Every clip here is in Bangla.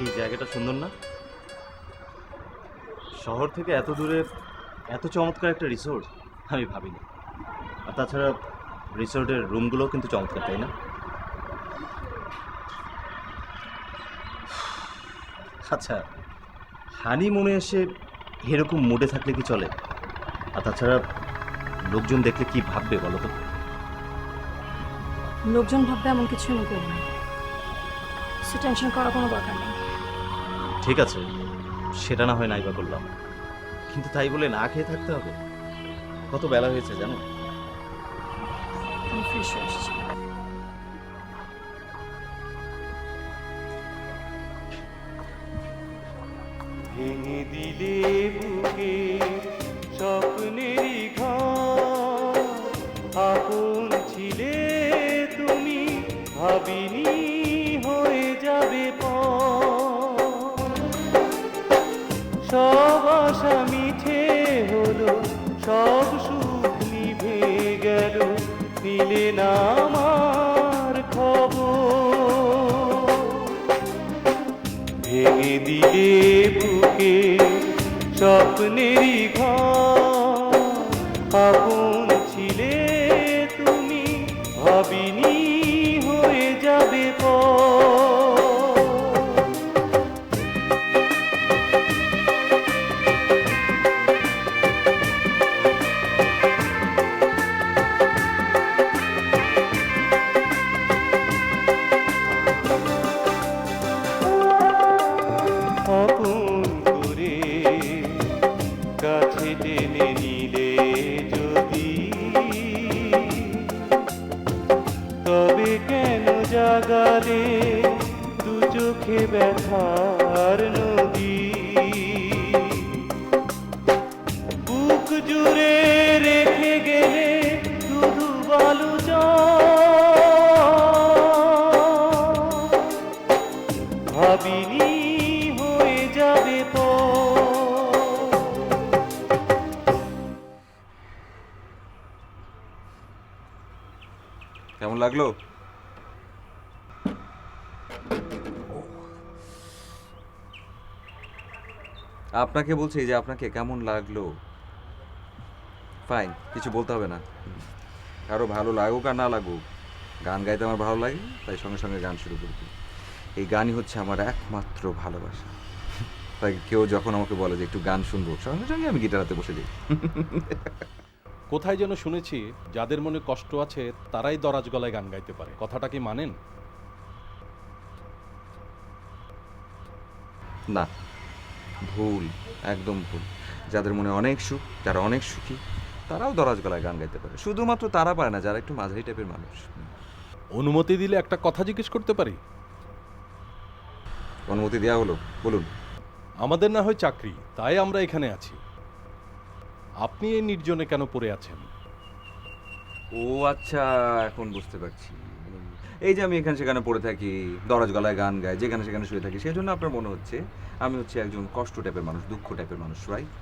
কি জায়গাটা সুন্দর না? শহর থেকে এত দূরে এত চমৎকার একটা রিসোর্ট আমি ভাবিনি। আর তাছাড়া রিসোর্টের রুমগুলোও কিন্তু চমৎকার, তাই না? আচ্ছা, হানিমুনে এসে এরকম মুডে থাকলে কি চলে? আর তাছাড়া লোকজন দেখলে কি ভাববে বলো তো? লোকজন ভাববে এমন কিছু আমি করি না, সে টেনশন করার কোনো দরকার নেই। ঠিক আছে, সেটা না হয় নাইবা করলাম, কিন্তু তাই বলে না খেয়ে থাকতে হবে? কত বেলা হয়েছে জানো? আমি ফ্রেশ হয়ে এসেছি। ভেঙে দিলে বুকে স্বপ্নেরই ঘর, আপন ছিলে তুমি, ভাবিনি হয়ে যাবে পর। সব আশা মিছে হলো, সব সুখ নিভে গেল, নিলে না আমার খবর। ভেঙে দিলে বুকে স্বপ্নেরই ঘর, আপন ছিলে তুমি, ভাবিনি হয়ে যাবে পর। আপন করে কাছে টেনে নিলে যদি, তবে কেন জাগালে দু চোখে ব্যথার নদী? বুক জুড়ে রেখে গেলে শুধু বালু ভাবিনি হয়ে যাবে পর। কেমন লাগলো? আপনাকে বলছি যে আপনাকে কেমন লাগলো। ফাইন, কিছু বলতে হবে না। কারো ভালো লাগুক আর না লাগুক, গান গাইতে আমার ভালো লাগে, তাই সঙ্গে সঙ্গে গান শুরু করে দিই। এই গানই হচ্ছে আমার একমাত্র ভালোবাসা। তাই কেউ যখন আমাকে বলে যে একটু গান শুনবো, সঙ্গে সঙ্গে আমি গিটার হাতে বসে যাই। কোথায় যেন শুনেছি, যাদের মনে কষ্ট আছে তারাই দরাজ গলায় গান গাইতে পারে। কথাটা কি মানেন? না, ভুল, একদম ভুল। যাদের মনে অনেক সুখ, যারা অনেক সুখী, তারাও দরাজ গলায় গান গাইতে পারে। শুধুমাত্র তারা পারে না যারা একটু মাঝারি টাইপের মানুষ। অনুমতি দিলে একটা কথা জিজ্ঞেস করতে পারি? অনুমতি দেওয়া হলো, বলুন। আমাদের না হয় চাকরি, তাই আমরা এখানে আছি। আপনি এই নির্জনে কেন পড়ে আছেন? ও আচ্ছা, এখন বুঝতে পারছি। এই যে আমি এখানে সেখানে পড়ে থাকি, দরাজ গলায় গান গাই, যেখানে সেখানে শুয়ে থাকি, সেই জন্য আপনার মনে হচ্ছে আমি হচ্ছে একজন কষ্ট টাইপের মানুষ, দুঃখ টাইপের মানুষ, রাইট?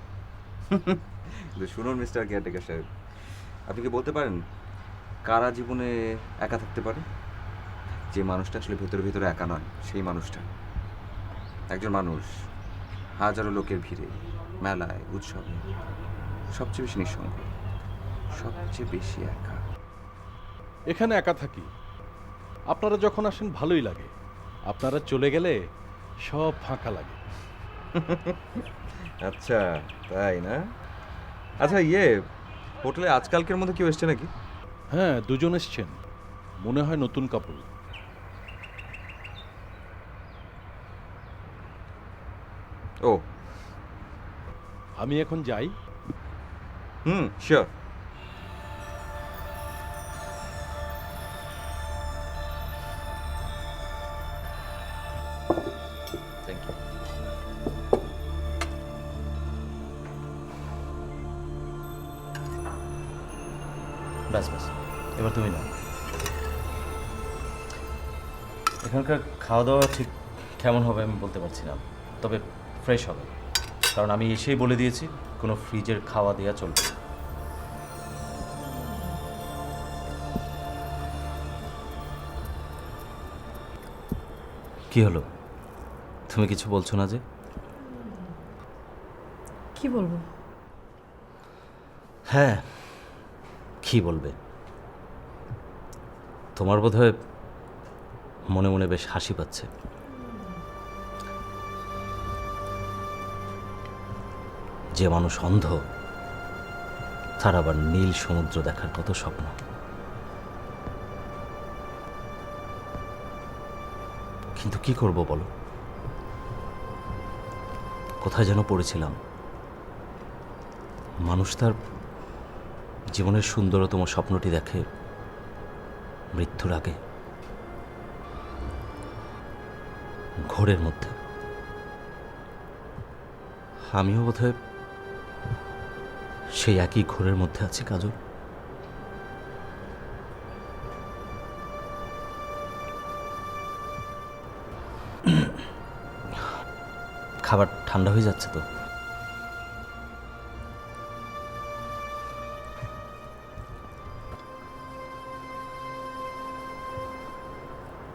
কিন্তু শুনুন মিস্টার কেয়ারটেকার সাহেব, আপনি কি বলতে পারেন কারা জীবনে একা থাকতে পারে? যে মানুষটা আসলে ভেতরে ভেতরে একা নয়, সেই মানুষটা। একজন মানুষ হাজারো লোকের ভিড়ে, মেলায়, উৎসবে সবচেয়ে বেশি নিঃসঙ্গ, সবচেয়ে বেশি একা। এখানে একা থাকি, আপনারা যখন আসেন ভালোই লাগে, আপনারা চলে গেলে সব ফাঁকা লাগে। আচ্ছা, তাই না? আচ্ছা, হোটেলে আজকালকের মধ্যে কেউ এসছে নাকি? হ্যাঁ, দুজন এসছেন, মনে হয় নতুন কাপল। ও, আমি এখন যাই। শিওর। Thank you. ব্যাস ব্যাস, এবার তুমি নাও। এখানকার খাওয়া দাওয়া ঠিক কেমন হবে আমি বলতে পারছি না, তবে ফ্রেশ হবে, কারণ আমি এসেই বলে দিয়েছি কোনো ফ্রিজের খাওয়া দেওয়া চলবে না। কি হলো, তুমি কিছু বলছো না যে? কি বলবো? হ্যাঁ, কি বলবে? তোমার বোধহয় মনে মনে বেশ হাসি পাচ্ছে। যে মানুষ অন্ধ, তার আবার নীল সমুদ্র দেখার কত স্বপ্ন। কিন্তু কি করব বলো? কোথায় যেন পড়েছিলাম, মানুষ তার জীবনের সুন্দরতম স্বপ্নটি দেখে মৃত্যুর আগে, ঘোরের মধ্যে। আমিও বোধহয় সেই একই ঘোরের মধ্যে আছি, কাজল। খাবার ঠান্ডা হয়ে যাচ্ছে তো।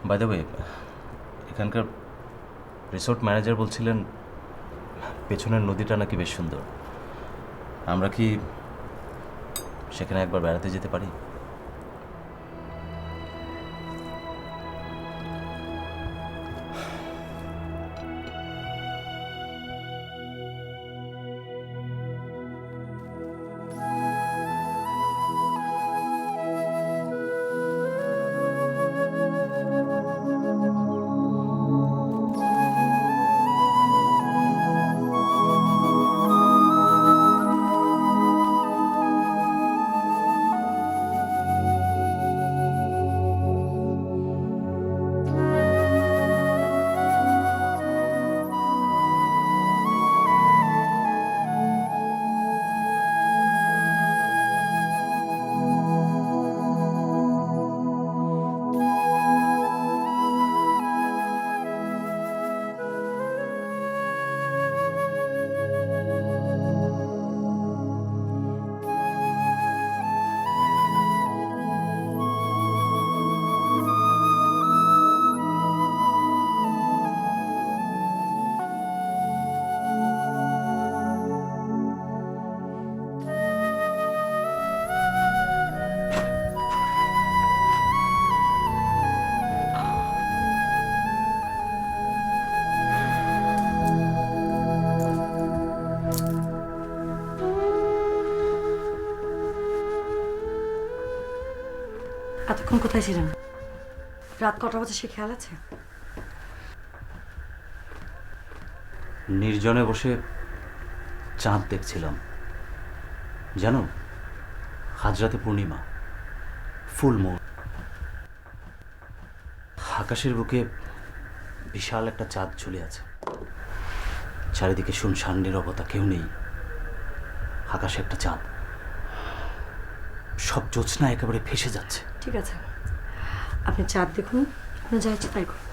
বাই দ্য ওয়ে, এখানকার রিসোর্ট ম্যানেজার বলছিলেন পেছনের নদীটা নাকি বেশ সুন্দর। আমরা কি সেখানে একবার বেড়াতে যেতে পারি? এতক্ষণ কোথায় ছিলেন? রাত কটা বাজে সে খেয়াল আছে? নির্জনে বসে চাঁদ দেখছিলাম। জানো, আজ রাতে পূর্ণিমা, ফুল মুন। আকাশের বুকে বিশাল একটা চাঁদ ঝুলে আছে। চারিদিকে শুনশান নীরবতা, কেউ নেই। আকাশে একটা চাঁদ, সব জ্যোৎস্না একেবারে ভেসে যাচ্ছে। ঠিক আছে, আপনি চাঁদ দেখুন, আপনি যা ইচ্ছে তাই করুন।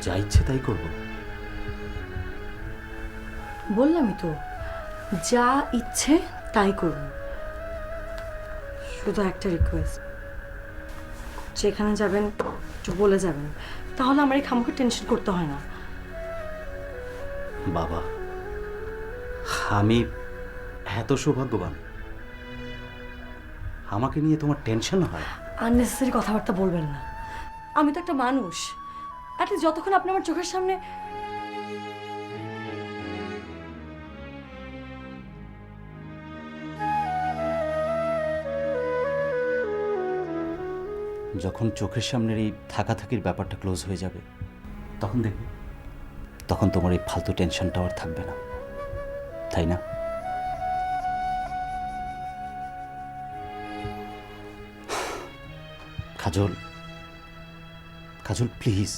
যা ইচ্ছে তাই করব? বললামই তো, যা ইচ্ছে তাই করুন। শুধু একটা রিকোয়েস্ট, যেখানে যাবেন একটু বলে যাবেন, তাহলে আমার এই খামোখা টেনশন করতে হয় না। বাবা, আমি এত সৌভাগ্যবান? আমাকে নিয়ে তোমার টেনশন হয়? আননেসেসারি কথাবার্তা বলবেন না। আমি তো একটা মানুষ, অ্যাটলিস্ট যতক্ষণ আপনি আমার চোখের সামনে। যখন চোখের সামনের এই থাকাথাকির ব্যাপারটা ক্লোজ হয়ে যাবে, তখন দেখবে, তখন তোমার এই ফালতু টেনশনটাও আর থাকবে না, তাই না? কাজল, কাজল, প্লিজ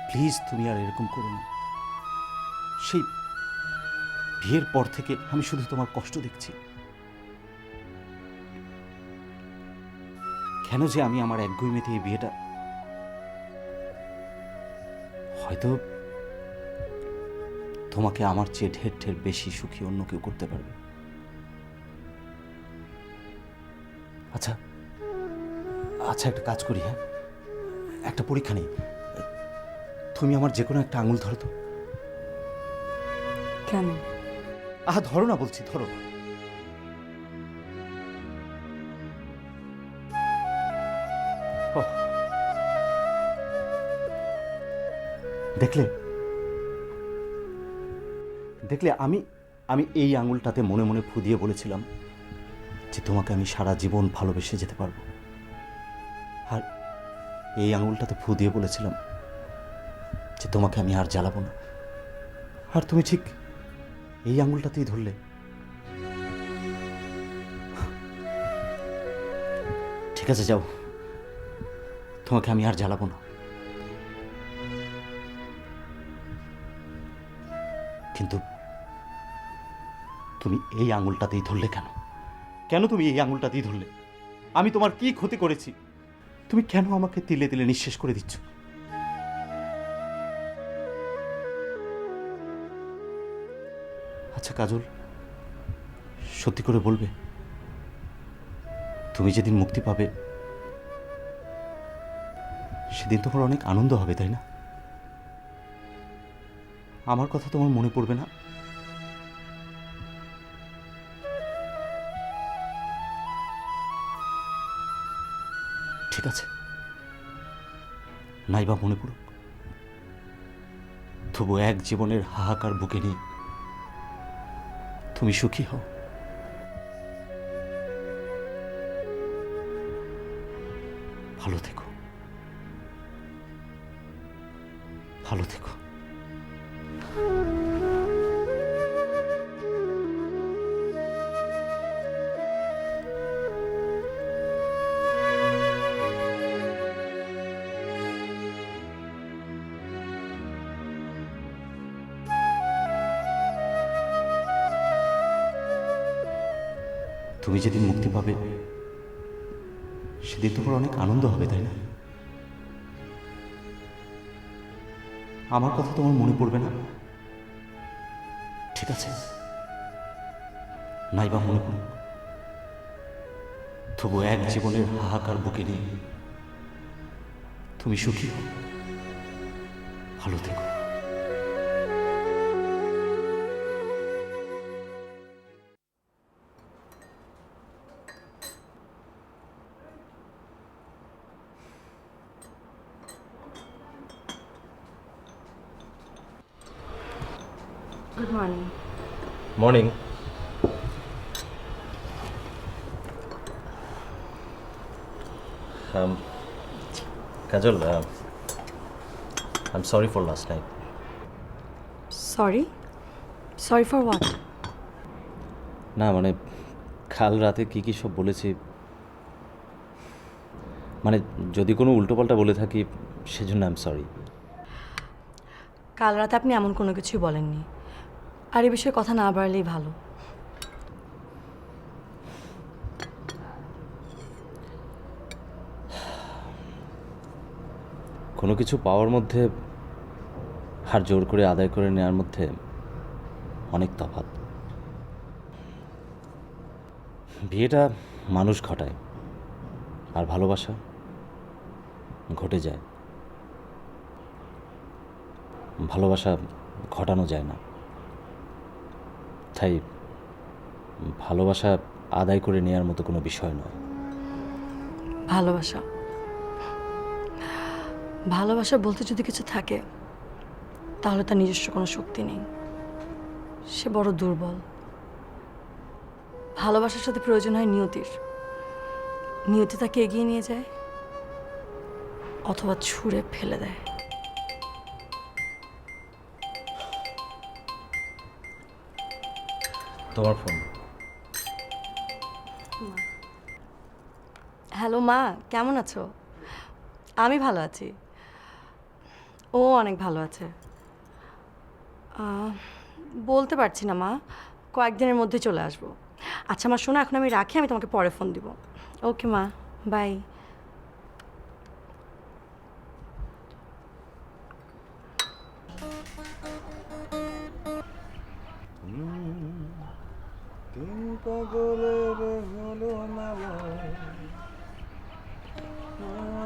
প্লিজ, তুমি আর এরকম করো না। সেই বিয়ের পর থেকে আমি শুধু তোমার কষ্ট দেখছি। কেন যে আমি আমার একগুঁয়েমিতে এই বিয়েটা, হয়তো তোমাকে আমার চেয়ে ঢের ঢের বেশি সুখী অন্য কেউ করতে পারবে। আচ্ছা আচ্ছা, একটা কাজ করি, হ্যাঁ, একটা পরীক্ষা নেই। তুমি আমার যে কোনো একটা আঙুল ধরো তো। কেন? আহা, ধরো না বলছি, ধরো। ওহ, দেখলে দেখলে আমি আমি এই আঙুলটাতে মনে মনে ফু দিয়ে বলেছিলাম যে তোমাকে আমি সারা জীবন ভালোবেসে যেতে পারবো। আর এই আঙুলটাতে ফু দিয়ে বলেছিলাম যে তোমাকে আমি আর জ্বালাবো না। আর তুমি ঠিক এই আঙুলটাতেই ধরলে। ঠিক আছে, যাও, তোমাকে আমি আর জ্বালাবো না। কিন্তু তুমি এই আঙুলটাতেই ধরলে কেন? কেন তুমি এই আঙুলটাতেই ধরলে? আমি তোমার কি ক্ষতি করেছি? তুমি কেন আমাকে তিলে তিলে নিঃশেষ করে দিচ্ছ? আচ্ছা কাজল, সত্যি করে বলবে, তুমি যেদিন মুক্তি পাবে সেদিন তোমার অনেক আনন্দ হবে, তাই না? আমার কথা তোমার মনে পড়বে না? ঠিক আছে, নাইবা মনে পড়ুক, তবু এক জীবনের হাহাকার বুকে নিয়ে তুমি সুখী হও। ভালো থেকো, ভালো থেকো। তুমি যেদিন মুক্তি পাবে সেদিন তোমার অনেক আনন্দ হবে, তাই না? আমার কথা তোমার মনে পড়বে না? ঠিক আছে, নাইবা মনে পড়ুক, তবু এক জীবনের হাহাকার বুকে নিয়ে তুমি সুখী হও। ভালো থেকো। Good morning. Morning. Kajal, I am sorry for last night. Sorry? Sorry for what? না মানে কাল রাতে কী কী সব বলেছি, মানে যদি কোনো উল্টোপাল্টা বলে থাকি সেজন্য আই এম সরি। কাল রাতে আপনি এমন কোনো কিছুই বলেননি, আর এ বিষয়ে কথা না বাড়লেই ভালো। কোনো কিছু পাওয়ার মধ্যে আর জোর করে আদায় করে নেওয়ার মধ্যে অনেক তফাৎ। বিয়েটা মানুষ ঘটায়, আর ভালোবাসা ঘটে যায়। ভালোবাসা ঘটানো যায় না, তাই ভালোবাসা আদায় করে নেওয়ার মতো কোনো বিষয় নয়। ভালোবাসা, ভালোবাসা বলতে যদি কিছু থাকে তাহলে তার নিজস্ব কোনো শক্তি নেই, সে বড় দুর্বল। ভালোবাসার সাথে প্রয়োজন হয় নিয়তির। নিয়তি তাকে এগিয়ে নিয়ে যায় অথবা ছুঁড়ে ফেলে দেয়। তোমার ফোন। হ্যালো মা, কেমন আছো? আমি ভালো আছি, ও অনেক ভালো আছে। বলতে পারছি না মা, কয়েকদিনের মধ্যে চলে আসবো। আচ্ছা মা শোনো, এখন আমি রাখি, আমি তোমাকে পরে ফোন দিব। ওকে মা, বাই। পাগলের হলো মামা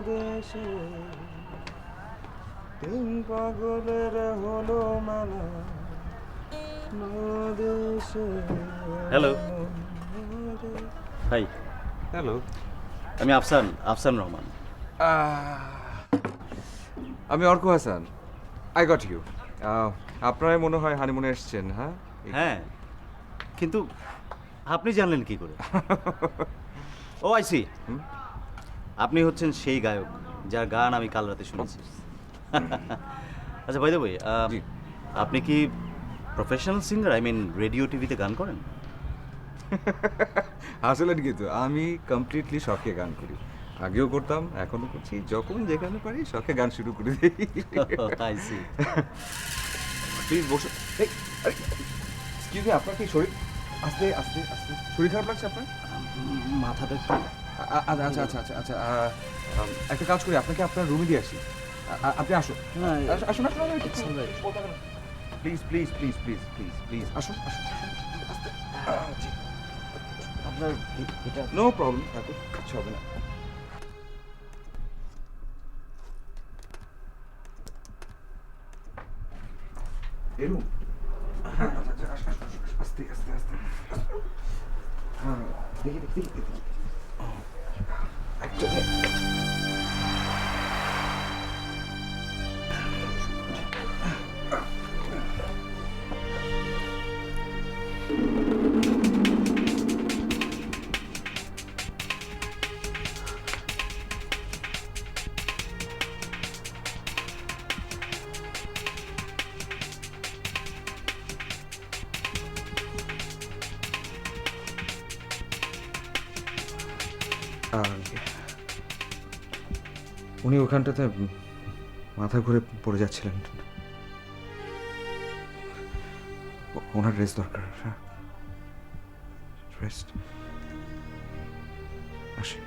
দেশে তিন পাগলের হলো মেলা হ্যালো হাই, হ্যালো আমি আফসান রহমান। আমি Arka Hasan. I got you. আপনারাই মনে হয় হানিমুনে এসেছেন, হ্যাঁ? হ্যাঁ, কিন্তু আপনি জানলেন কি করে? ও আইসি, আপনি হচ্ছেন সেই গায়ক যার গান আমি কাল রাতে শুনেছি। আচ্ছা, বাই দ্য ওয়ে, জি। আপনি কি professional singer? I mean radio টিভিতে গান করেন? আসলে কিন্তু আমি কমপ্লিটলি শখে গান করি। আগেও করতাম, এখনো করছি। যখন যেখানে পারি শখে গান শুরু করে দিই। আইসি। প্লিজ বসুন। এক্সকিউজ মি, আপনার কি শরীর আস্তে আস্তে আস্তে শরীর খারাপ লাগছে আপনার? মাথাটা একটু আচ্ছা আচ্ছা আচ্ছা আচ্ছা একটা কাজ করি, আপনাকে আপনার রুমে দিয়ে আসি। আপনি আসুন। আসুন আসুন, please please please please please please আসুন আসুন। আপনার এটা নো প্রবলেম, থাকুন, কিছু হবে না। এরকম আস্তে আস্তে আস্তে দেখি দেখি দেখি দেখি। উনি ওখানটাতে মাথা ঘুরে পড়ে যাচ্ছিলেন। ওনার রেস্ট দরকার। হ্যাঁ, রেস্ট। আসি।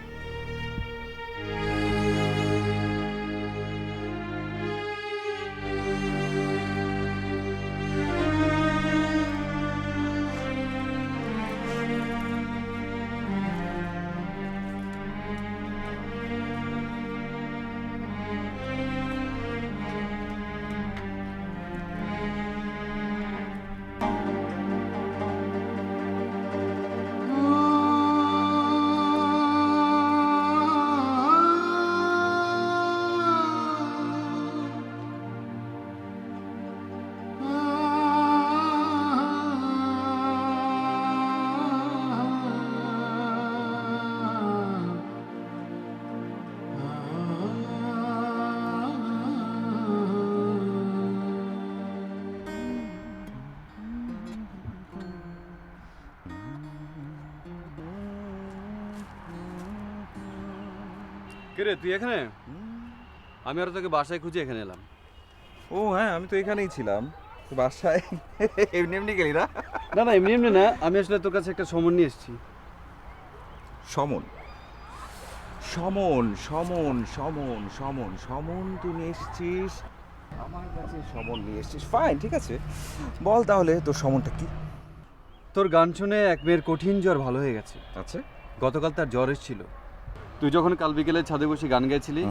কিরে তুই এখানে? আমি আর তোকে বাসায় খুঁজে এখানে এলাম। ও হ্যাঁ, আমি তো এখানেই ছিলাম। তো বাসায় এমনি এমনি গেলি না? না না, এমনি এমনি না, আমি আসলে তোর কাছে একটা সমন নিয়ে এসেছি। সমন সমন সমন সমন সমন সমন তুই নিয়ে এসেছিস আমার কাছে? সমন নিয়ে এসেছিস, ফাইন, ঠিক আছে। বল তাহলে তোর সমনটা কি? তোর গান শুনে এক মেয়ের কঠিন জ্বর ভালো হয়ে গেছে। আচ্ছা। গতকাল তার জ্বর এসেছিল। তুই যখন কাল বিকেলে ছাদে বসে গান গাইছিলি,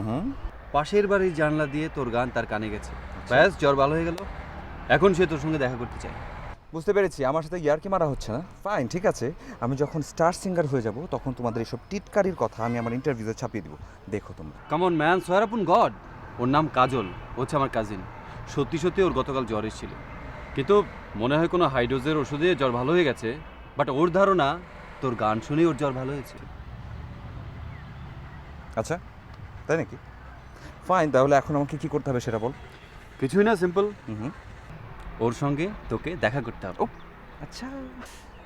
পাশের বাড়ির জানলা দিয়ে তোর গান তার কানে গেছে। ব্যাস, জ্বর ভালো হয়ে গেল। এখন সে তোর সঙ্গে দেখা করতে চায়। বুঝতে পেরেছি, আমার সাথে ইয়ার্কি মারা হচ্ছে না। ফাইন, ঠিক আছে। আমি যখন স্টার সিঙ্গার হয়ে যাব তখন তোমাদের এইসব টিটকারির কথা আমি আমার ইন্টারভিউতে ছাপিয়ে দিব, দেখো তোমরা। কাম অন ম্যান, সোয়ার আপন গড। ওর নাম কাজল, ও হচ্ছে আমার কাজিন। সত্যি সত্যি ওর গতকাল জ্বর এসেছিল, কিন্তু মনে হয় কোনো হাইডোজের ওষুধে জ্বর ভালো হয়ে গেছে। বাট ওর ধারণা তোর গান শুনেই ওর জ্বর ভালো হয়েছে। আচ্ছা, তাই নাকি? ফাইন, তাহলে এখন আমাকে কি করতে হবে সেটা বল। কিছুই না, সিম্পল। হুম। ওর সঙ্গে তোকে দেখা করতে হবে। আচ্ছা,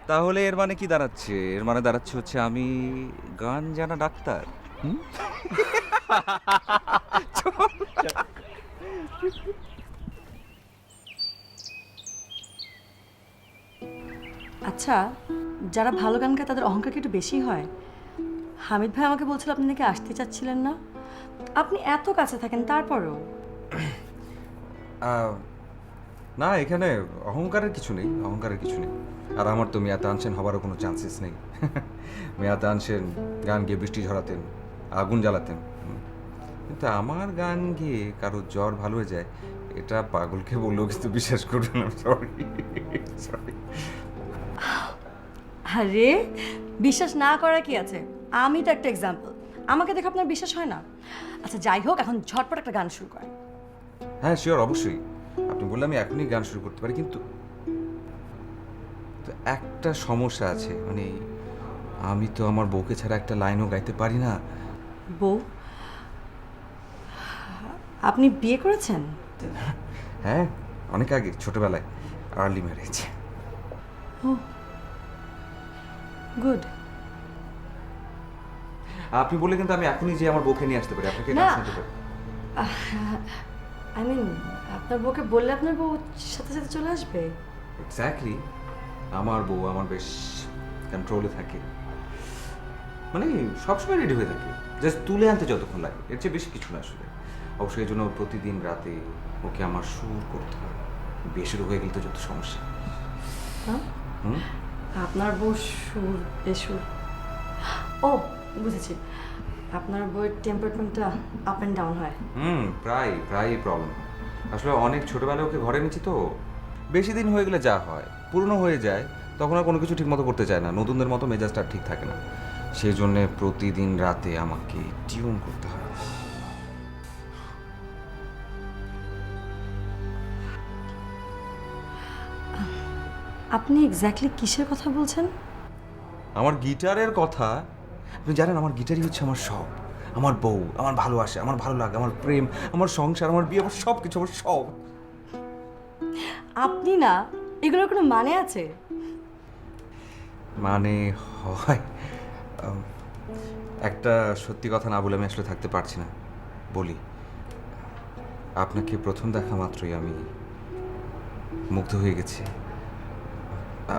তাহলে এর মানে কি দাঁড়াচ্ছে? এর মানে দাঁড়াচ্ছে হচ্ছে আমি গান জানা ডাক্তার। আচ্ছা, যারা ভালো গান গায় তাদের অহংকার কি একটু বেশি হয়? হামিদ ভাই আমাকে বলছিল আপনি নাকি আসতে চাচ্ছিলেন না। আপনি এত কাছে থাকেন তারপরেও। না, এখানে অহংকারের কিছু নেই, অহংকারের কিছু নেই। আর আমার তো মিয়া তানসেন হবারও কোনো চান্সেস নেই। মিয়া তানসেন গান গিয়ে বৃষ্টি ঝরাতেন, আগুন জ্বালাতেন। কিন্তু আমার গান গিয়ে কারো জ্বর ভালো হয়ে যায়, এটা পাগলকে বললেও কিন্তু বিশ্বাস করবে না। Sorry sorry. আরে বিশ্বাস না করা কি আছে, আমি তো একটা এক্সাম্পল। আমাকে দেখে আপনার বিশ্বাস হয় না? আচ্ছা যাই হোক, এখন ঝটপট একটা গান শুরু করেন। হ্যাঁ শিওর, অবশ্যই। আপনি বললে আমি এখনই গান শুরু করতে পারি, কিন্তু তো একটা সমস্যা আছে, মানে আমি তো আমার বউকে ছাড়া একটা লাইনও গাইতে পারি না। বউ? আপনি বিয়ে করেছেন? হ্যাঁ, অনেক আগে, ছোটবেলায়, আর্লি ম্যারেজ। গুড। আপনি বলে কিন্তু আমি এখনই যে আমার বউকে নিয়ে আসতে পারি, আপনাকে না। গান শোনাতে পারি। আই মিন, আপনার বউকে বললে আপনার বউ সাথে সাথে চলে আসবে? এক্স্যাক্টলি, আমার বউ আমার বেশ কন্ট্রোলে থাকে, মানে সবসময় রেডি হয়ে থাকে, জাস্ট তুলে আনতে যতক্ষণ লাগে, এর চেয়ে বেশি কিছু না আসলে। অবশ্যই এই জন্য প্রতিদিন রাতে ওকে আমার সুর করতে হয়, বেসুর হয়ে গেলে তো যত সমস্যা। হ্যাঁ? হুম, আপনার বউ সুর বেসুর? ও বুঝেছি, আপনার বউয়ের টেম্পারমেন্টটা আপ অ্যান্ড ডাউন হয়। প্রায় প্রবলেম। আসলে অনেক ছোটবেলায় ওকে ঘরে নিচ্ছি তো, বেশি দিন হয়ে গেলে যা হয়, পুরনো হয়ে যায়, তখন আর কোনো কিছু ঠিক মতো করতে চায় না, নতুনদের মতো মেজাজটা আর ঠিক থাকে না। সেই জন্যে প্রতিদিন রাতে আমাকে টিউন করতে হয়। আপনি এক্স্যাক্টলি কিসের কথা বলছেন? আমার গিটারের কথা। আপনি জানেন আমার গিটারই হচ্ছে আমার সব, আমার বউ, আমার ভালোবাসা, আমার ভালো লাগে, আমার প্রেম, আমার সংসার, আমার বিয়ে, আমার সব কিছু, আমার সব। আপনি না, এগুলোর কোনো মানে আছে? মানে হয়, একটা সত্যি কথা না বলে আমি আসলে থাকতে পারছি না, বলি। আপনাকে প্রথম দেখা মাত্রই আমি মুগ্ধ হয়ে গেছি।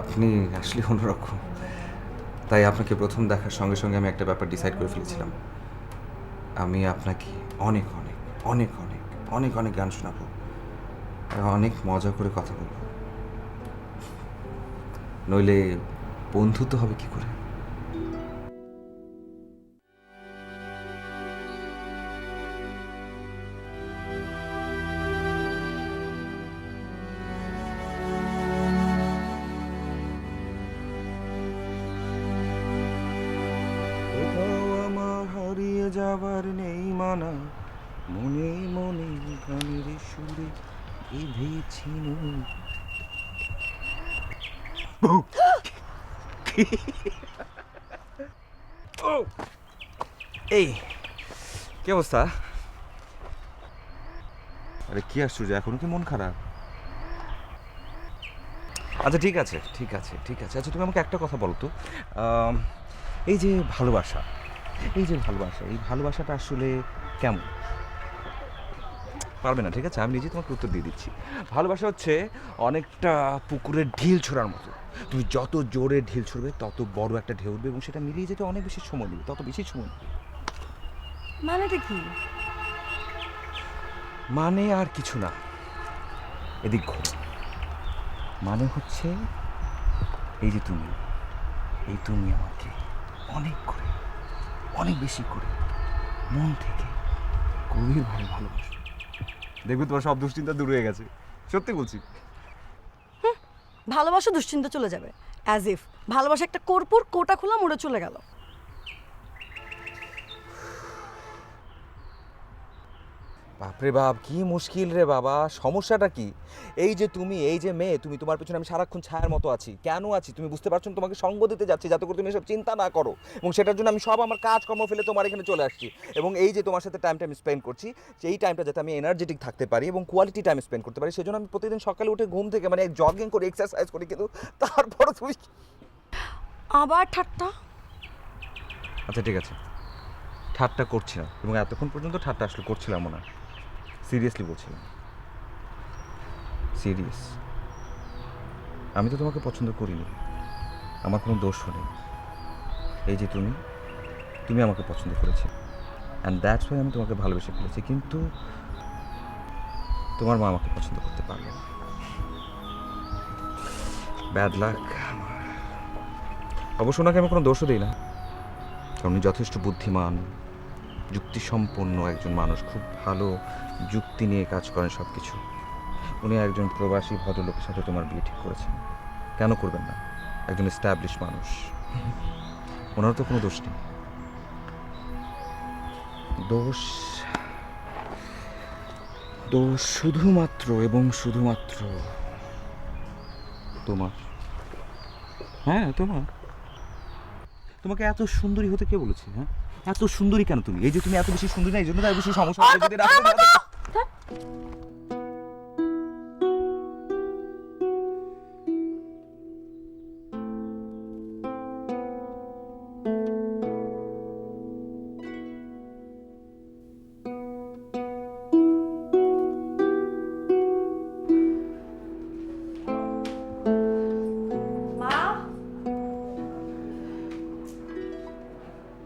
আপনি আসলে অন্যরকম, তাই আপনাকে প্রথম দেখার সঙ্গে সঙ্গে আমি একটা ব্যাপার ডিসাইড করে ফেলেছিলাম। আমি আপনাকে অনেক অনেক অনেক অনেক অনেক অনেক গান শোনাবো, আর অনেক মজা করে কথা বলবো, নইলে বন্ধুত্ব হবে কি করে? কোথাও আমার হারিয়ে যাবার নেই মানা, মনে মনে গানের সুরে বেঁধেছি নূর। এই কি অবস্থা? আরে কি আশ্চর্য, এখনো কি মন খারাপ? আচ্ছা ঠিক আছে ঠিক আছে ঠিক আছে। আচ্ছা তুমি আমাকে একটা কথা বলো তো, এই যে ভালোবাসা, এই যে ভালোবাসা, এই ভালোবাসাটা আসলে কেমন? পারবে না, ঠিক আছে, আমি নিজে তোমাকে উত্তর দিয়ে দিচ্ছি। ভালোবাসা হচ্ছে অনেকটা পুকুরের ঢিল ছোড়ার মতো। তুমি যত জোরে ঢিল ছুড়বে তত বড় একটা ঢেউ উঠবে, এবং সেটা মিলিয়ে যেতে অনেক বেশি সময় নেবে, তত বেশি সময় নেবে। মানেটা কি? মানে আর কিছু না, এদিক ঘোর। মানে হচ্ছে এই যে তুমি, এই তুমি আমাকে অনেক করে, অনেক বেশি করে, মন থেকে গভীরভাবে ভালোবাসো। দেখবে তোমার সব দুশ্চিন্তা দূর হয়ে গেছে, সত্যি বলছি। ভালোবাসা দুশ্চিন্তা চলে যাবে? অ্যাজ ইফ ভালোবাসা একটা কর্পূর, কোটা খোলা মুড়ে চলে গেল। বাপরে বাপ, কি মুশকিল রে বাবা, সমস্যাটা কি? এই যে তুমি, এই যে মেয়ে, তুমি, তোমার পেছনে আমি সারাক্ষণ ছায়ার মতো আছি। কেন আছি তুমি বুঝতে পারছো না? তোমাকে সঙ্গ দিতে যাচ্ছি যাতে করে তুমি এসব চিন্তা না করো, এবং সেটার জন্য আমি সব আমার কাজকর্ম ফেলে তোমার এখানে চলে আসছি। এবং এই যে তোমার সাথে টাইমটা আমি স্পেন্ড করছি, সেই টাইমটা যাতে আমি এনার্জেটিক থাকতে পারি এবং কোয়ালিটি টাইম স্পেন্ড করতে পারি, সেজন্য আমি প্রতিদিন সকালে উঠে ঘুম থেকে মানে জগিং করে, এক্সারসাইজ করি, কিন্তু তারপরে তুমি। আবার ঠাট্টা? আচ্ছা ঠিক আছে, ঠাট্টা করছি না, এবং এতক্ষণ পর্যন্ত ঠাট্টা আসলে করছিলাম না, সিরিয়াসলি বলছিলাম, সিরিয়াস। আমি তো তোমাকে পছন্দ করিনি, আমার কোনো দোষও নেই। এই যে তুমি, তুমি আমাকে পছন্দ করেছো, অ্যান্ড দ্যাটস ওয়াই আমি তোমাকে ভালোবেসে ফেলেছি, কিন্তু তোমার মা আমাকে পছন্দ করতে পারলো না। Bad luck. অবশ্য ওনাকে আমি কোনো দোষও দিই না, কারণ উনি যথেষ্ট বুদ্ধিমান, যুক্তিসম্পন্ন একজন মানুষ, খুব ভালো যুক্তি নিয়ে কাজ করেন সব কিছু। উনি একজন প্রবাসী ভদ্রলোকের সাথে তোমার বিয়ে ঠিক করেছেন। কেন করবেন না? একজন এস্টাবলিশ মানুষ, ওনার তো কোনো দোষ নেই। দোষ দোষ শুধুমাত্র এবং শুধুমাত্র তোমার। হ্যাঁ, তোমার। তোমাকে এত সুন্দরী হতে কে বলেছে? হ্যাঁ, এত সুন্দরী কেন তুমি? এই যে তুমি এত বেশি সুন্দরী না, এই জন্য তো বেশি সমস্যা হচ্ছে। যদি মা,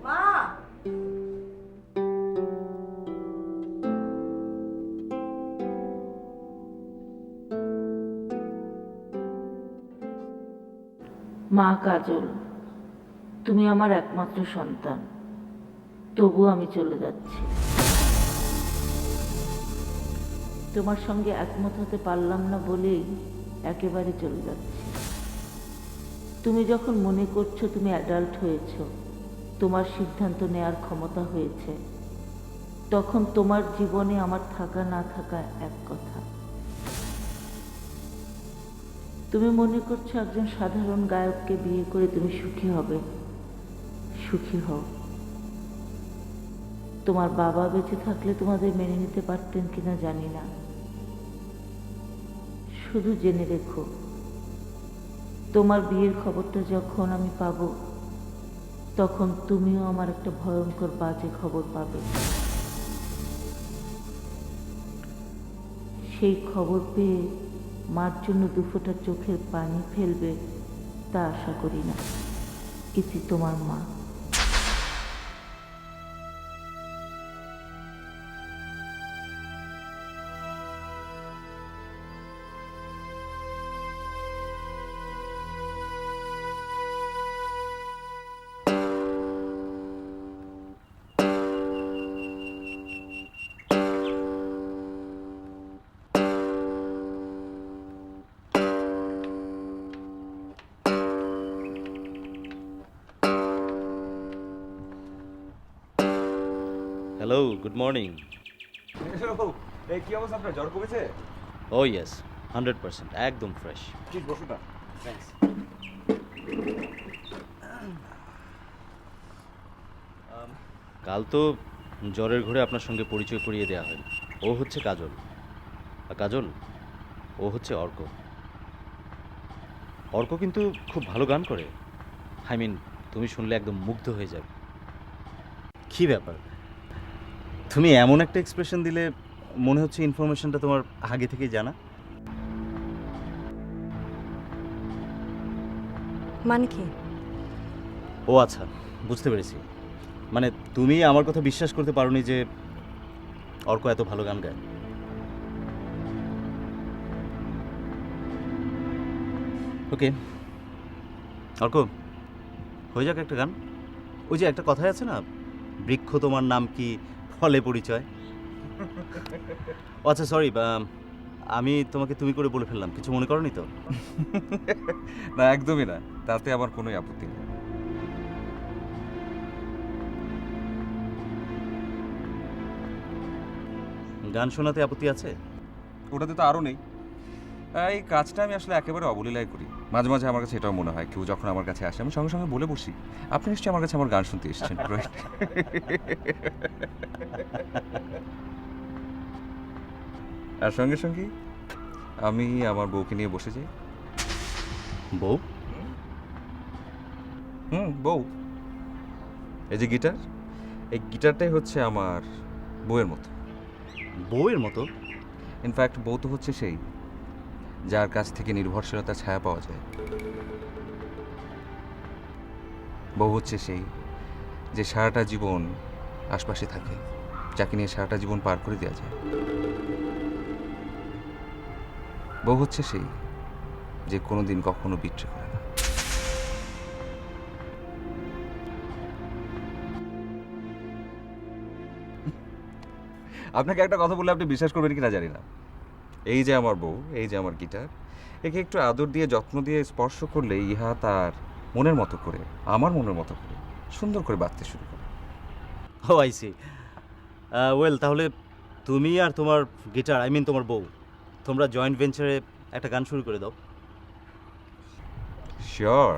মা, মা কাজল, তুমি আমার একমাত্র সন্তান, তবু আমি চলে যাচ্ছি। তোমার সঙ্গে একমত হতে পারলাম না বলেই একেবারে চলে যাচ্ছি। তুমি যখন মনে করছো তুমি অ্যাডাল্ট হয়েছ, তোমার সিদ্ধান্ত নেয়ার ক্ষমতা হয়েছে, তখন তোমার জীবনে আমার থাকা না থাকা এক কথা। তুমি মনে করছো একজন সাধারণ গায়ককে বিয়ে করে তুমি সুখী হবে, সুখী হও। তোমার বাবা বেঁচে থাকলে তোমাদের মেনে নিতে পারতেন কিনা জানি না। শুধু জেনে রেখো, তোমার বিয়ের খবরটা যখন আমি পাবো, তখন তুমিও আমার একটা ভয়ঙ্কর বাজে খবর পাবে। সেই খবর পেয়ে মার জন্য দুফোঁটা চোখের পানি ফেলবে তা আশা করি না। ইতি তোমার মা। Hello, good morning. এই কি অবস্থা আপনার? জ্বর কমেছে? ও ইয়েস, 100%, একদম ফ্রেশ। ঠিক, বসুন না। থ্যাঙ্কস। কাল তো জ্বরের ঘরে আপনার সঙ্গে পরিচয় করিয়ে দেওয়া হয়নি। ও হচ্ছে কাজল, আর কাজল ও হচ্ছে অর্ক। অর্ক কিন্তু খুব ভালো গান করে। আই মিন, তুমি শুনলে একদম মুগ্ধ হয়ে যাবে। কী ব্যাপার, তুমি এমন একটা এক্সপ্রেশন দিলে মনে হচ্ছে ইনফরমেশনটা তোমার আগে থেকেই জানা। মানে কি? ও আচ্ছা, বুঝতে পেরেছি। মানে তুমি আমার কথা বিশ্বাস করতে পারোনি যে অর্ক এত ভালো গান গায়। ওকে অর্ক, হয়ে যাক একটা গান। ওই যে একটা কথাই আছে না, বৃক্ষ তোমার নাম কি, ফলে পরিচয়। ও আচ্ছা, সরি, আমি তোমাকে তুমি করে বলে ফেললাম, কিছু মনে করনি তো? না, একদমই না, তাতে আমার কোনো আপত্তি নেই। গান শোনাতে আপত্তি আছে? ওটাতে তো আরও নেই। এই কাজটা আমি আসলে একেবারে অবলীলায় করি। মাঝে মাঝে আমার কাছে এটাও মনে হয়, কেউ যখন আমার কাছে আসে আমি সঙ্গে সঙ্গে বলে বসি, আপনি নিশ্চয়ই আমার কাছে আমার গান শুনতে এসেছেন। আর সঙ্গে সঙ্গে আমি আমার বউকে নিয়ে বসে যাই। বউ? বউ। এই যে গিটার, এই গিটারটাই হচ্ছে আমার বউয়ের মতো। বউয়ের মতো? ইনফ্যাক্ট বউ তো হচ্ছে সেই যার কাছ থেকে নির্ভরশীলতার ছায়া পাওয়া যায়। বউ হচ্ছে সেই যে সারাটা জীবন আশপাশে থাকে, যাকে নিয়ে সারাটা জীবন পার করে দেওয়া যায়। বউ হচ্ছে সেই যে কোনোদিন কখনো বিট্রে করে না। আপনাকে একটা কথা বললে আপনি বিশ্বাস করবেন কিনা জানি না, এই যে আমার বউ, এই যে আমার গিটার, একে একটু আদর দিয়ে যত্ন দিয়ে স্পর্শ করলে ইহা তার মনের মতো করে, আমার মনের মতো করে সুন্দর করে বাঁধতে শুরু করে। ও আইসি। ওয়েল, তাহলে তুমি আর তোমার গিটার, আই মিন তোমার বউ, তোমরা জয়েন্ট ভেঞ্চারে একটা গান শুরু করে দাও। শিওর।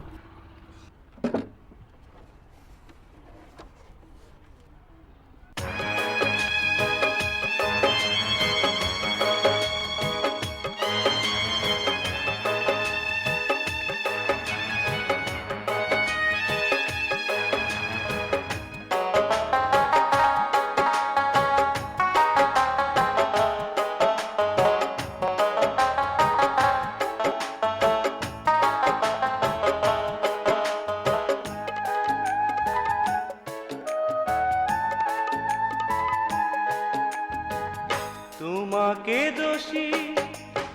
তোমাকে দোষী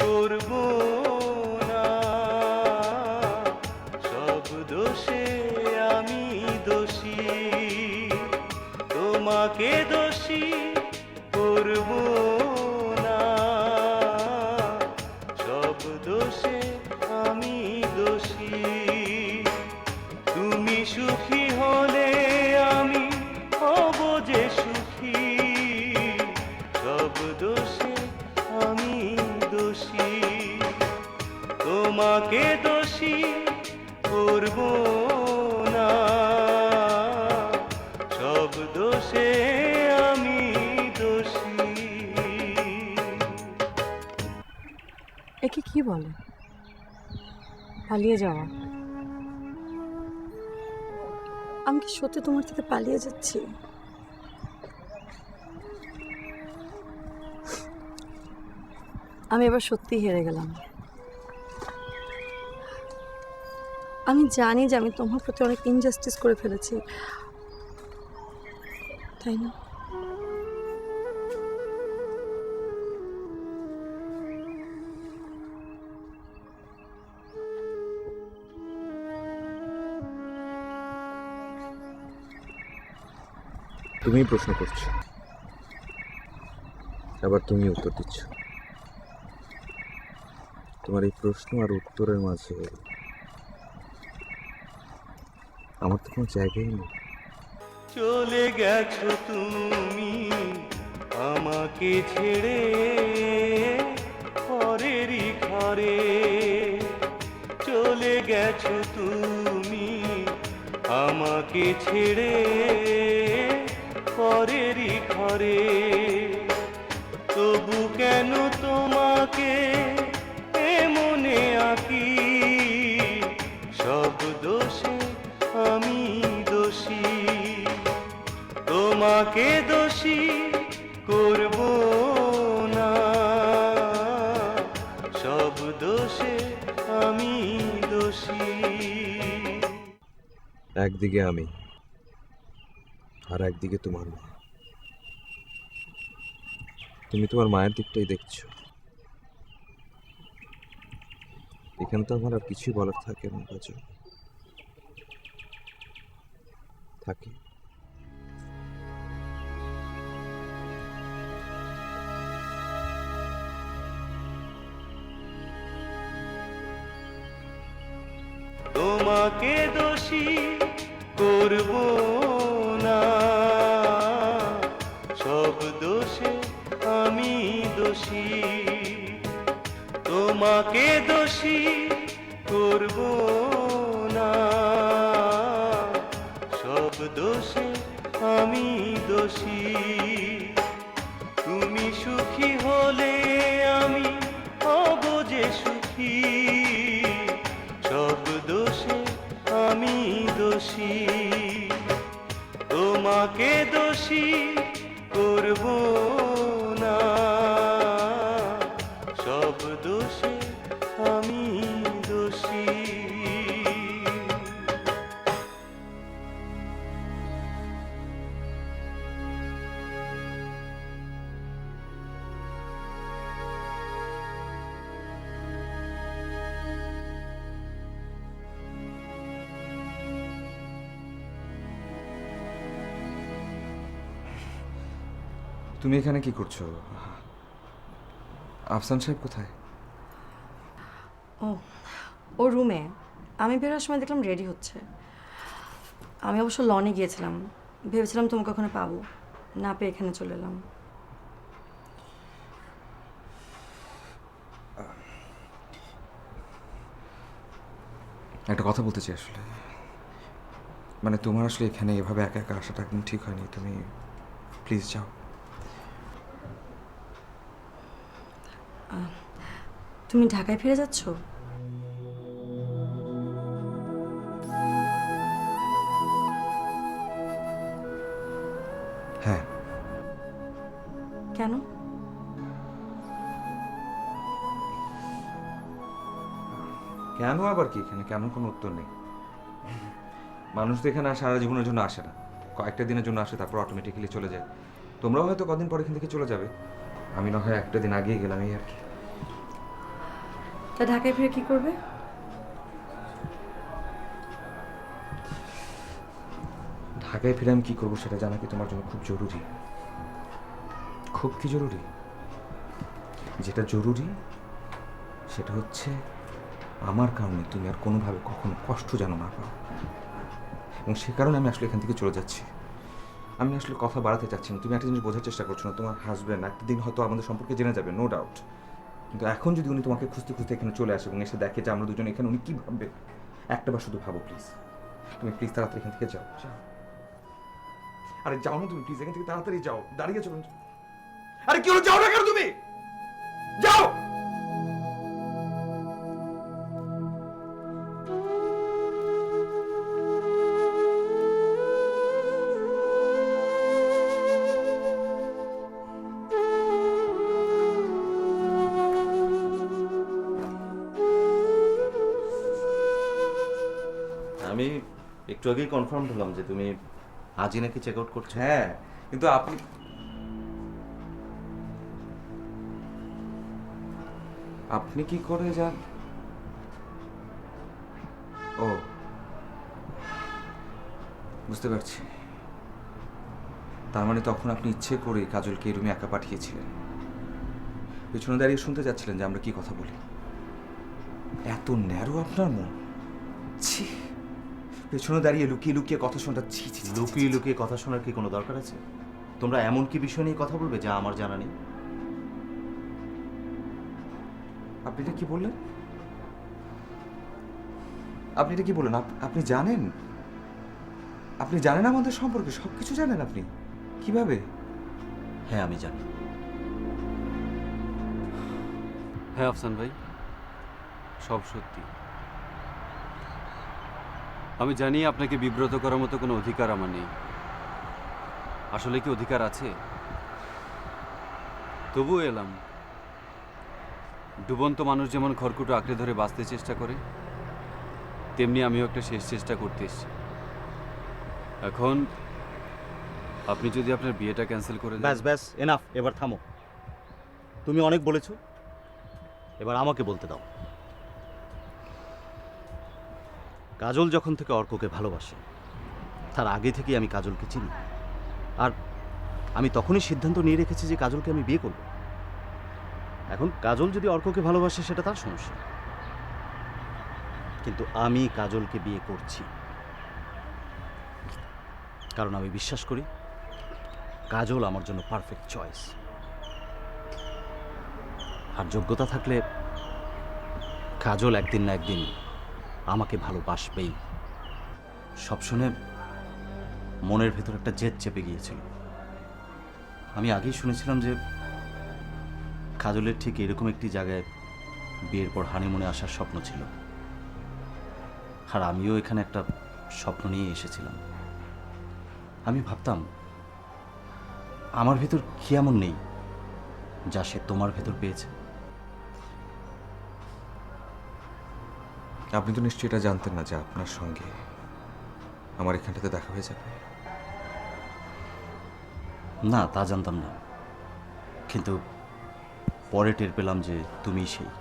করব না, সব দোষে আমি দোষী। তোমাকে দোষী করব না, সব দোষে আমি দোষী। তুমি সুখী হলে আমি হব যে সুখী, সব দোষে আমি দোষী। তোমাকে দোষী করব না, সব দোষে আমি দোষী। একে কি বলে পালিয়ে যাওয়া? আমি কি সত্যি তোমার থেকে পালিয়ে যাচ্ছি? আমি এবার সত্যি হেরে গেলাম। আমি জানি যে আমি তোমার প্রতি অনেক ইনজাস্টিস করে ফেলেছি, তাই না? তুমি প্রশ্ন করছো, আবার তুমি উত্তর দিচ্ছ। তোমার এই প্রশ্ন আর উত্তরের মাঝে আমার তো কোনো জায়গাই নেই। চলে গেছো তুমি আমাকে ছেড়ে পরেরই ঘরে, চলে গেছো তুমি আমাকে ছেড়ে পরেরই ঘরে। তবু কেন তোমাকে মনে আঁকি, সব দোষে আমি দোষী। তোমাকে দোষী করব না, সব দোষে আমি দোষী। একদিকে আমি আর একদিকে তোমার মা। তুমি তোমার মায়ের দিকটাই দেখছো। এখানে তো আমার আর কিছুই বলার থাকে না কাজল। থাকে তোমাকে দোষী করব না, সব দোষে আমি দোষী। তোমাকে দোষী করব না, সব দোষে আমি দোষী। তুমি সুখী হলে আমি হব যে সুখী, সব দোষে আমি দোষী। তোমাকে দোষী করব না, সব দোষে আমি দোষী। তুমি এখানে কি করছো? আফসান সাহেব কোথায়? ও রুমে। আমি বেরোর সময় দেখলাম রেডি হচ্ছে। আমি অবশ্য লনে গিয়েছিলাম, ভেবেছিলাম তোমাকে ওখানে পাবো, না পেয়ে এখানে চলে এলাম। একটা কথা বলতে চাই আসলে, মানে তোমার আসলে এখানে এভাবে একা একা আসাটা একদম ঠিক হয়নি। তুমি প্লিজ যাও। তুমি ঢাকায় ফিরে যাচ্ছ? হ্যাঁ। কেন? কেন আবার কি? এখানে কেন কোনো উত্তর নেই। মানুষ তো এখানে সারা জীবনের জন্য আসে না, কয়েকটা দিনের জন্য আসে, তারপর অটোমেটিক্যালি চলে যায়। তোমরাও হয়তো কদিন পর এখান থেকে চলে যাবে, আমি না হয় একটা দিন আগেই গেলাম, এই আর কি। তা ঢাকায় ফিরে কি করবে? ঢাকায় ফিরে আমি কি করবো সেটা জানা কি তোমার জন্য খুব জরুরি? খুব কি জরুরি? যেটা জরুরি সেটা হচ্ছে আমার কারণে তুমি আর কোনোভাবে কখনো কষ্ট যেন না পাও, এবং সে কারণে আমি আসলে এখান থেকে চলে যাচ্ছি। আমি আসলে কথা বাড়াতে চাচ্ছি না, তুমি একটা জিনিস বোঝার চেষ্টা করছো না। তোমার হাজব্যান্ড একটা দিন হয়তো আমাদের সম্পর্কে জেনে যাবে, নো ডাউট, কিন্তু এখন যদি উনি তোমাকে খুঁজতে খুঁজতে এখানে চলে আসে এবং এসে দেখে যে আমরা দুজন এখানে, উনি কি ভাববে? একটা বার শুধু ভাবো প্লিজ, তুমি প্লিজ তাড়াতাড়ি এখান থেকে যাও। যাও, আরে যাও না তুমি, প্লিজ এখান থেকে তাড়াতাড়ি যাও। দাঁড়িয়ে চলুন। আরে কি হলো, যাও না কেন তুমি? যাও। আমি একটু আগেই কনফার্ম হলাম যে তুমি আজই নাকি চেক আউট করছো। হ্যাঁ, কিন্তু আপনি কি করে যান? ও, বুঝতে পারছি। তার মানে তখন আপনি ইচ্ছে করে কাজলকে এই রুমে একা পাঠিয়েছিলেন, পেছনে দাঁড়িয়ে শুনতে যাচ্ছিলেন যে আমরা কি কথা বলি। এত ন্যারো আপনার মন! ছি, পেছনে দাঁড়িয়ে লুকিয়ে লুকিয়ে কথা শোনাটা, ছি ছি ছি, ছি, ছি। লুকিয়ে লুকিয়ে কথা শোনার কি কোনো দরকার আছে? তোমরা এমন কি বিষয় নিয়ে কথা বলবে যা আমার জানা নেই? আপনি এটা কি বললেন? আপনি এটা কি বললেন? আপনি জানেন? আপনি জানেন আমাদের সম্পর্কে সবকিছু জানেন? আপনি কিভাবে? হ্যাঁ, আমি জানি। হ্যাঁ আফসান ভাই, সব সত্যি। আমি জানি আপনাকে বিব্রত করার মতো কোনো অধিকার আমার নেই। আসলে কি অধিকার আছে? তবুও এলাম। ডুবন্ত মানুষ যেমন খড়কুটো আঁকড়ে ধরে বাঁচতে চেষ্টা করে, তেমনি আমিও একটা শেষ চেষ্টা করতে এসেছি। এখন আপনি যদি আপনার বিয়েটা ক্যান্সেল করে দেন। ব্যাস ব্যাস, এনাফ, এবার থামো। তুমি অনেক বলেছো, এবার আমাকে বলতে দাও। কাজল যখন থেকে অর্ককে ভালোবাসে, তার আগে থেকেই আমি কাজলকে চিনি, আর আমি তখনই সিদ্ধান্ত নিয়ে রেখেছি যে কাজলকে আমি বিয়ে করব। এখন কাজল যদি অর্ককে ভালোবাসে সেটা তার সমস্যা, কিন্তু আমি কাজলকে বিয়ে করছি, কারণ আমি বিশ্বাস করি কাজল আমার জন্য পারফেক্ট চয়েস। আর যোগ্যতা থাকলে কাজল একদিন না একদিন আমাকে ভালোবাসবেই। সব শুনে মনের ভেতর একটা জেদ চেপে গিয়েছিল। আমি আগেই শুনেছিলাম যে কাজলের ঠিক এরকম একটি জায়গায় বিয়ের পর হানিমুনে আসার স্বপ্ন ছিল, আর আমিও এখানে একটা স্বপ্ন নিয়ে এসেছিলাম। আমি ভাবতাম আমার ভেতর কি এমন নেই যা সে তোমার ভেতর পেয়েছে। আপনি তো নিশ্চয়ই এটা জানতেন না যে আপনার সঙ্গে আমার এখানটাতে দেখা হয়ে যাবে। না, তা জানতাম না, কিন্তু পরে টের পেলাম যে তুমি সেই,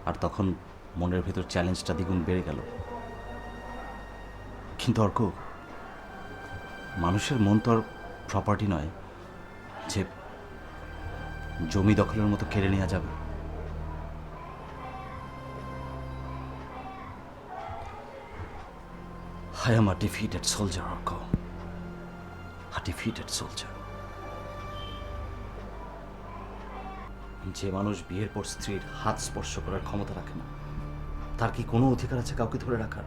আর তখন মনের ভেতর চ্যালেঞ্জটা দ্বিগুণ বেড়ে গেল। কিন্তু অর্ক, মানুষের মন তো আর প্রপার্টি নয় যে জমি দখলের মতো কেড়ে নেওয়া যাবে? I am a defeated soldier, Arko. A defeated soldier. যে মানুষ বিয়ের পর স্ত্রীর হাত স্পর্শ করার ক্ষমতা রাখে না, তার কি কোনো অধিকার আছে কাউকে ধরে রাখার?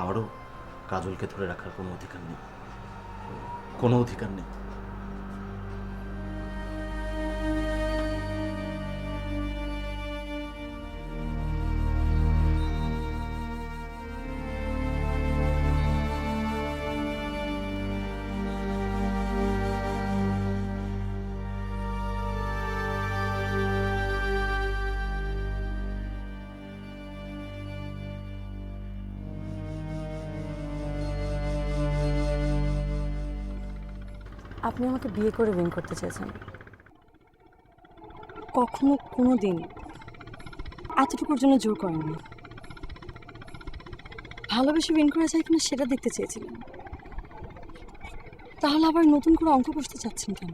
আমারও কাজলকে ধরে রাখার কোনো অধিকার নেই, কোনো অধিকার নেই। আপনি আমাকে বিয়ে করে উইন করতে চেয়েছেন, কখনো কোনো দিন এতটুকুর জন্য জোর করেননি। ভালোবেসে উইন করা যায় কিনা সেটা দেখতে চেয়েছিলেন, তাহলে আবার নতুন করে অঙ্ক কষতে চাচ্ছেন কেন?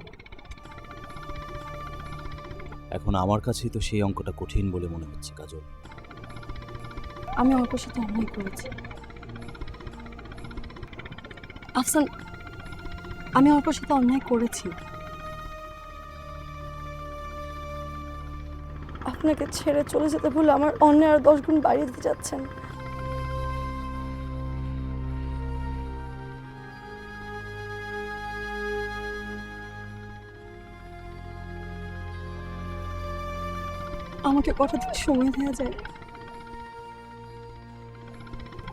এখন আমার কাছেই তো সেই অঙ্কটা কঠিন বলে মনে হচ্ছে কাজল। আমি অঙ্কের সাথে অন্যায় করেছি আফসান, আমি অঙ্কের সাথে অন্যায় করেছি। আপনাকে ছেড়ে চলে যেতে বলে আমার অন্যায় আর 10 গুণ বাড়িয়ে দিতে যাচ্ছেন। আমাকে কটা দিন সময় দেওয়া যায়?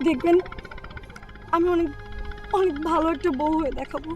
দেখবেন আমি অনেক অনেক ভালো একটা বউ হয়ে দেখাবো।